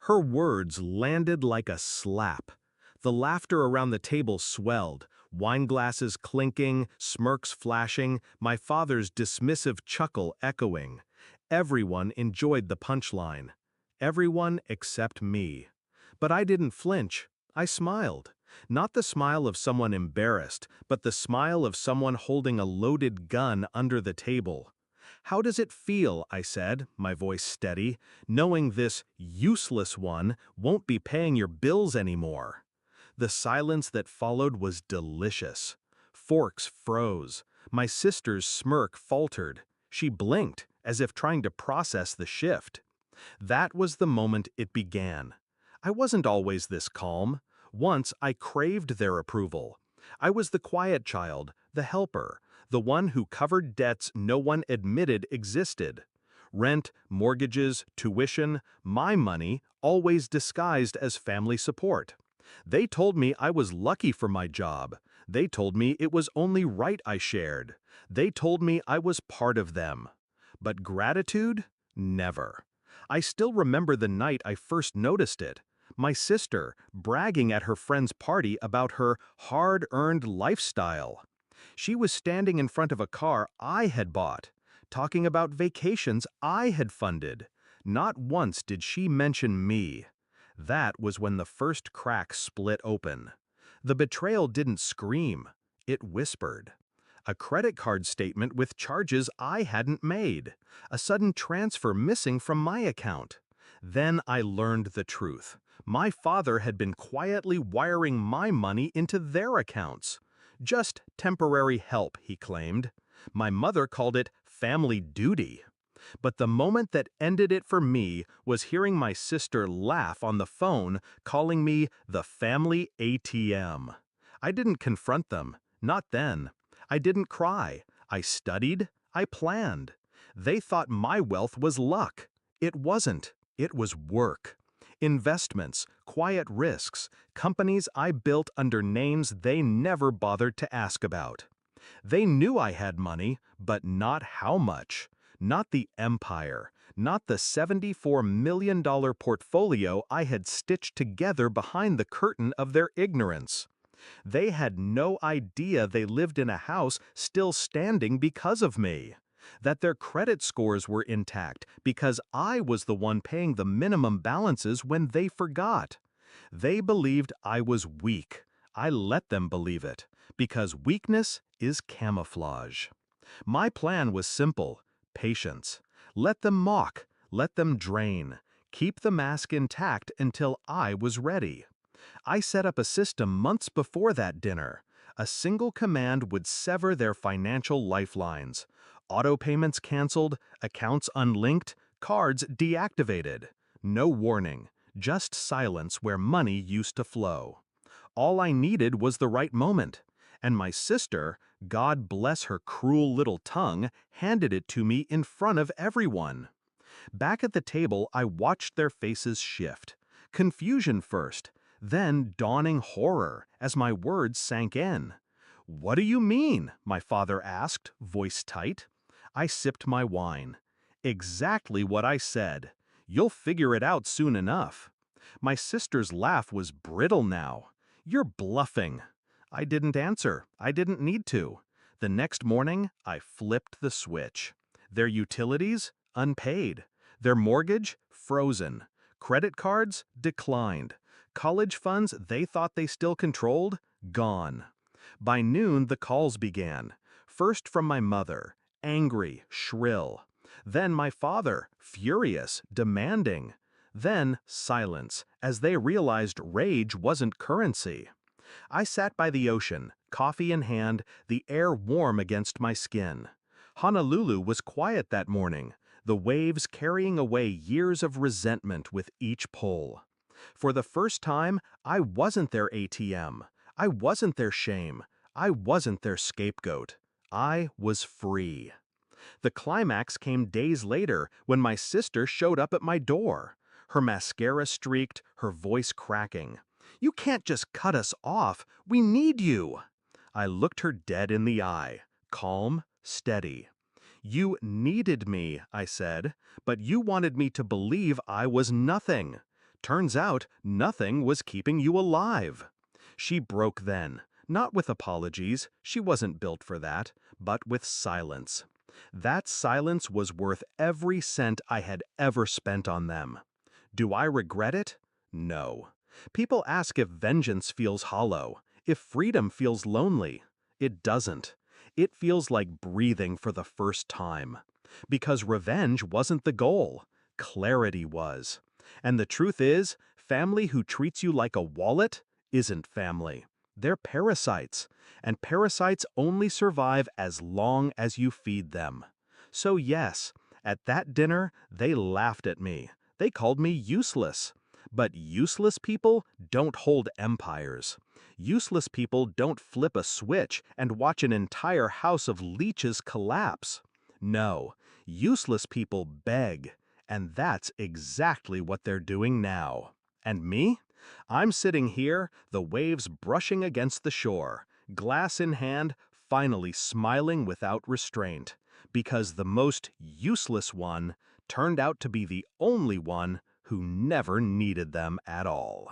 Her words landed like a slap. The laughter around the table swelled, wine glasses clinking, smirks flashing, my father's dismissive chuckle echoing. Everyone enjoyed the punchline. Everyone except me. But I didn't flinch. I smiled. Not the smile of someone embarrassed, but the smile of someone holding a loaded gun under the table. "How does it feel," I said, my voice steady, "knowing this useless one won't be paying your bills anymore?" The silence that followed was delicious. Forks froze. My sister's smirk faltered. She blinked, as if trying to process the shift. That was the moment it began. I wasn't always this calm. Once I craved their approval. I was the quiet child, the helper, the one who covered debts no one admitted existed. Rent, mortgages, tuition, my money, always disguised as family support. They told me I was lucky for my job. They told me it was only right I shared. They told me I was part of them. But gratitude? Never. I still remember the night I first noticed it. My sister, bragging at her friend's party about her hard-earned lifestyle. She was standing in front of a car I had bought, talking about vacations I had funded. Not once did she mention me. That was when the first crack split open. The betrayal didn't scream, it whispered. A credit card statement with charges I hadn't made. A sudden transfer missing from my account. Then I learned the truth. My father had been quietly wiring my money into their accounts. Just temporary help, he claimed. My mother called it family duty. But the moment that ended it for me was hearing my sister laugh on the phone, calling me the family ATM. I didn't confront them, not then. I didn't cry. I studied. I planned. They thought my wealth was luck. It wasn't. It was work. Investments, quiet risks, companies I built under names they never bothered to ask about. They knew I had money, but not how much. Not the empire. Not the $74 million portfolio I had stitched together behind the curtain of their ignorance. They had no idea they lived in a house still standing because of me. That their credit scores were intact because I was the one paying the minimum balances when they forgot. They believed I was weak. I let them believe it, because weakness is camouflage. My plan was simple: patience. Let them mock, let them drain. Keep the mask intact until I was ready. I set up a system months before that dinner. A single command would sever their financial lifelines. Auto payments canceled, accounts unlinked, cards deactivated. No warning, just silence where money used to flow. All I needed was the right moment. And my sister, God bless her cruel little tongue, handed it to me in front of everyone. Back at the table, I watched their faces shift. Confusion first, then dawning horror as my words sank in. "What do you mean?" my father asked, voice tight. I sipped my wine. "Exactly what I said. You'll figure it out soon enough." My sister's laugh was brittle now. "You're bluffing." I didn't answer. I didn't need to. The next morning, I flipped the switch. Their utilities? Unpaid. Their mortgage? Frozen. Credit cards? Declined. College funds they thought they still controlled? Gone. By noon, the calls began. First from my mother, angry, shrill. Then my father, furious, demanding. Then silence, as they realized rage wasn't currency. I sat by the ocean, coffee in hand, the air warm against my skin. Honolulu was quiet that morning, the waves carrying away years of resentment with each pull. For the first time, I wasn't their ATM. I wasn't their shame. I wasn't their scapegoat. I was free. The climax came days later when my sister showed up at my door. Her mascara streaked, her voice cracking. "You can't just cut us off. We need you." I looked her dead in the eye, calm, steady. "You needed me," I said, "but you wanted me to believe I was nothing. Turns out nothing was keeping you alive. She broke then, not with apologies, she wasn't built for that, but with silence. That silence was worth every cent I had ever spent on them. Do I regret it? No. People ask if vengeance feels hollow, if freedom feels lonely. It doesn't. It feels like breathing for the first time. Because revenge wasn't the goal. Clarity was. And the truth is, family who treats you like a wallet isn't family. They're parasites, and parasites only survive as long as you feed them. So yes, at that dinner, they laughed at me. They called me useless. But useless people don't hold empires. Useless people don't flip a switch and watch an entire house of leeches collapse. No, useless people beg, and that's exactly what they're doing now. And me? I'm sitting here, the waves brushing against the shore, glass in hand, finally smiling without restraint, because the most useless one turned out to be the only one who never needed them at all.